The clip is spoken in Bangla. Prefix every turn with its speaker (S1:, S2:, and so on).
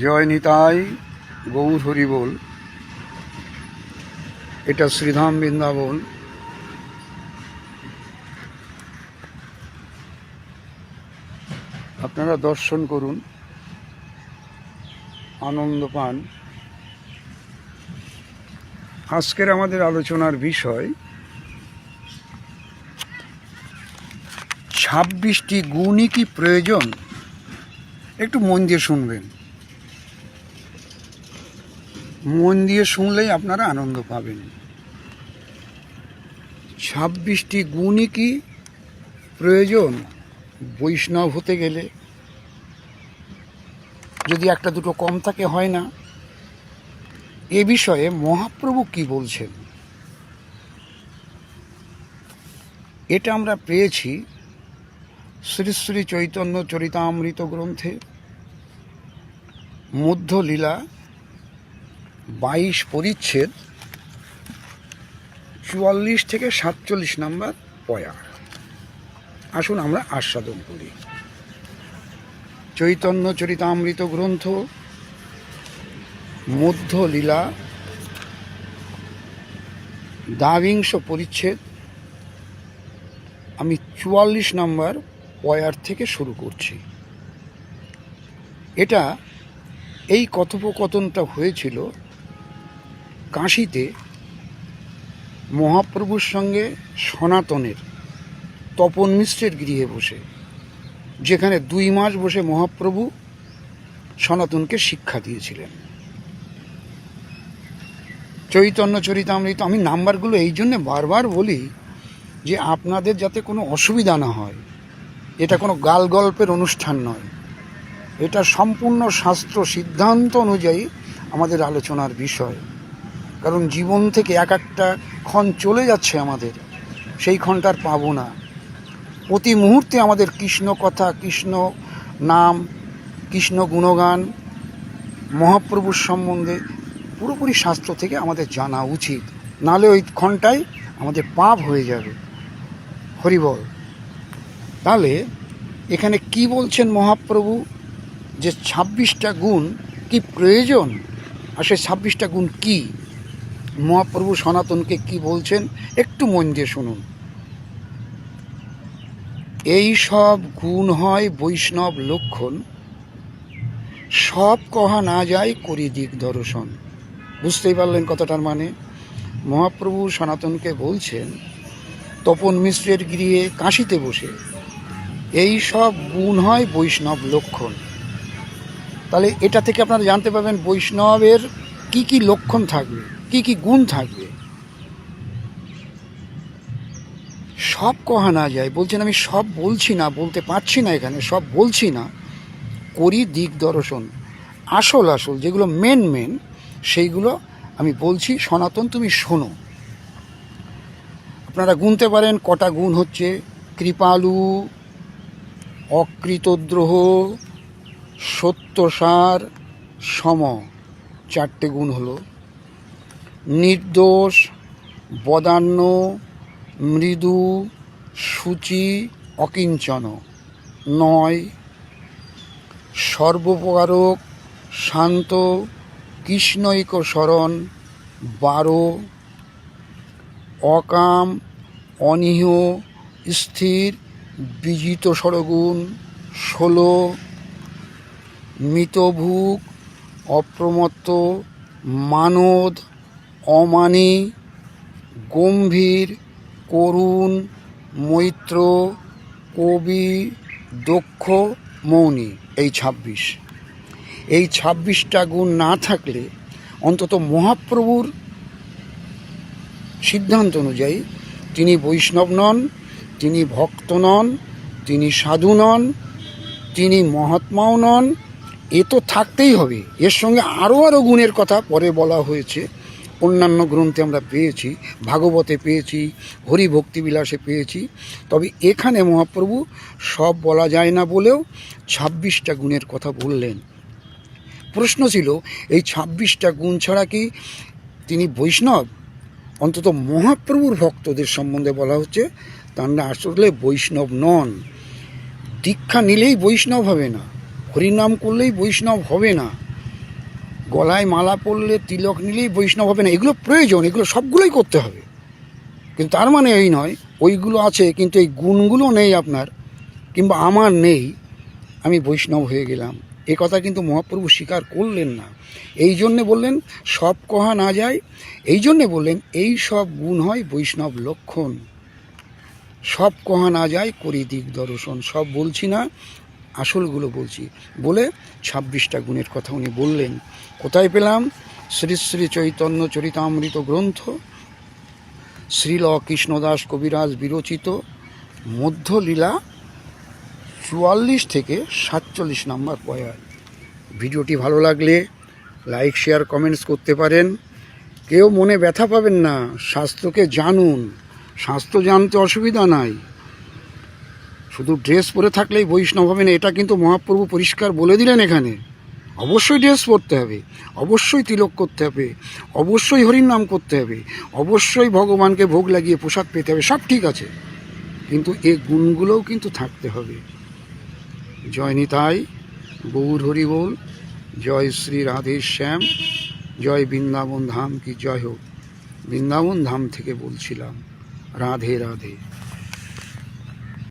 S1: জয় নিতাই গৌর হরি বল। এটা শ্রীধাম বৃন্দাবন। আপনারা দর্শন করুন, আনন্দ পান। আজকের আমাদের আলোচনার বিষয় 26টি গুণই কি প্রয়োজন। একটু মন দিয়ে শুনবেন, মন দিয়ে শুনলেই আপনারা আনন্দ পাবেন। 26টি গুণই কি প্রয়োজন বৈষ্ণব হতে গেলে? যদি একটা দুটো কম থাকে হয় না। এ বিষয়ে মহাপ্রভু কি বলছেন এটা আমরা পেয়েছি শ্রী শ্রী চৈতন্য চরিতামৃত গ্রন্থে মধ্যলীলা 22 পরিচ্ছেদ 44 থেকে 47 নম্বর পয়া। আসুন আমরা আস্বাদন করি। চৈতন্য চরিতামৃত গ্রন্থ মধ্যলীলা 22 পরিচ্ছেদ, আমি 44 নম্বর পয়ার থেকে শুরু করছি। এই কথোপকথনটা হয়েছিল কাশীতে মহাপ্রভুর সঙ্গে সনাতনের তপন মিশ্রের গৃহে বসে, যেখানে 2 মাস বসে মহাপ্রভু সনাতনকে শিক্ষা দিয়েছিলেন। চৈতন্য চরিতামৃত, আমি নাম্বারগুলো এই জন্যে বারবার বলি যে আপনাদের যাতে কোনো অসুবিধা না হয়। এটা কোনো গাল গল্পের অনুষ্ঠান নয়, এটা সম্পূর্ণ শাস্ত্র সিদ্ধান্ত অনুযায়ী আমাদের আলোচনার বিষয়। কারণ জীবন থেকে এক একটা ক্ষণ চলে যাচ্ছে আমাদের, সেই ক্ষণটার পাবো না। প্রতি মুহূর্তে আমাদের কৃষ্ণ কথা, কৃষ্ণ নাম, কৃষ্ণ গুণগান, মহাপ্রভুর সম্বন্ধে পুরোপুরি শাস্ত্র থেকে আমাদের জানা উচিত, নাহলে ওই ক্ষণটাই আমাদের পাপ হয়ে যাবে। হরিবল। তাহলে এখানে কি বলছেন মহাপ্রভু, যে 26টা গুণ কি প্রয়োজন, আর সেই 26টা গুণ কি, মহাপ্রভু সনাতনকে কি বলছেন একটু মন দিয়ে শুনুন। এই সব গুণ হয় বৈষ্ণব লক্ষণ, সব কহা না যায় করি দিক দর্শন। বুঝতেই পারলেন কথাটার মানে? মহাপ্রভু সনাতনকে বলছেন তপন মিশ্রের গৃহে কাশীতে বসে, এই সব গুণ হয় বৈষ্ণব লক্ষণ। তাহলে এটা থেকে আপনারা জানতে পারবেন বৈষ্ণবের কি কি লক্ষণ থাকবে, কি কি গুণ থাকবে। সব কহা না যায় বলছেন, আমি সব বলছি না, বলতে পারছি না, এখানে সব বলছি না। করি দিক দর্শন, আসল যেগুলো মেন সেইগুলো আমি বলছি, সনাতন তুমি শোনো। আপনারা গুনতে পারেন কটা গুণ হচ্ছে: কৃপালু, অকৃতদ্রোহ, সত্যসার, সম, 4টে গুণ হলো। নির্দোষ, বদান্য, মৃদু, শুচি, অকিঞ্চন 9। সর্বপ্রকারক, শান্ত, কৃষ্ণৈক শরণ 12। অকাম, অনীহ, স্থির, বিজিত সরগুণ 16। মিতভুক, অপ্রমত্ত, মানদ, অমানী, গম্ভীর, করুণ, মৈত্র, কবি, দক্ষ, মৌনী। এই 26। এই 26টা গুণ না থাকলে অন্তত মহাপ্রভুর সিদ্ধান্ত অনুযায়ী তিনি বৈষ্ণব নন, তিনি ভক্ত নন, তিনি সাধু নন, তিনি মহাত্মাও নন। এ তো থাকতেই হবে। এর সঙ্গে আরও গুণের কথা পরে বলা হয়েছে, অন্যান্য গ্রন্থে আমরা পেয়েছি, ভাগবতে পেয়েছি, হরি ভক্তিবিলাসে পেয়েছি। তবে এখানে মহাপ্রভু সব বলা যায় না বলেও 26টা গুণের কথা বললেন। প্রশ্ন ছিল, এই 26টা গুণ ছাড়া কি তিনি বৈষ্ণব? অন্তত মহাপ্রভুর ভক্তদের সম্বন্ধে বলা হচ্ছে তাঁরা আসলে বৈষ্ণব নন। দীক্ষা নিলেই বৈষ্ণব হবে না, হরিনাম করলেই বৈষ্ণব হবে না। গলায় মালা পরলে, তিলক নিলেই বৈষ্ণব হবে না, এগুলো প্রয়োজন, এগুলো সবগুলোই করতে হবে, কিন্তু তার মানে এই নয় ওইগুলো আছে কিন্তু এই গুণগুলো নেই আপনার, কিংবা আমার নেই, আমি বৈষ্ণব হয়ে গেলাম। এ কথা কিন্তু মহাপ্রভু স্বীকার করলেন না। এই জন্যে বললেন সব কহা না যায়, এই জন্যে বললেন এই সব গুণ হয় বৈষ্ণব লক্ষণ। সব কহা না যায় করি দিক দর্শন, সব বলছি না, আসলগুলো বলছি বলে 26টা গুণের কথা উনি বললেন। কোথায় পেলাম? শ্রী শ্রী চৈতন্য চরিতামৃত গ্রন্থ, শ্রীল কৃষ্ণদাস কবিরাজ বিরচিত মধ্যলীলা 44 থেকে 47 নম্বর পয়ার। ভিডিওটি ভালো লাগলে লাইক শেয়ার কমেন্টস করতে পারেন। কেউ মনে ব্যথা পাবেন না, শাস্ত্রকে জানুন, শাস্ত্র জানতে অসুবিধা নাই, শুধু ড্রেস পরে থাকলেই বৈষ্ণব হবে না, এটা কিন্তু মহাপ্রভু পরিষ্কার বলে দিলেন এখানে। অবশ্যই ড্রেস পরতে হবে, অবশ্যই তিলক করতে হবে, অবশ্যই হরির নাম করতে হবে, অবশ্যই ভগবানকে ভোগ লাগিয়ে প্রসাদ পেতে হবে, সব ঠিক আছে, কিন্তু এই গুণগুলোও কিন্তু থাকতে হবে। জয় নিতাই, গৌর হরি বল, জয় শ্রী রাধে শ্যাম, জয় বৃন্দাবন ধাম কি জয় হোক। বৃন্দাবন ধাম থেকে বলছিলাম, রাধে রাধে।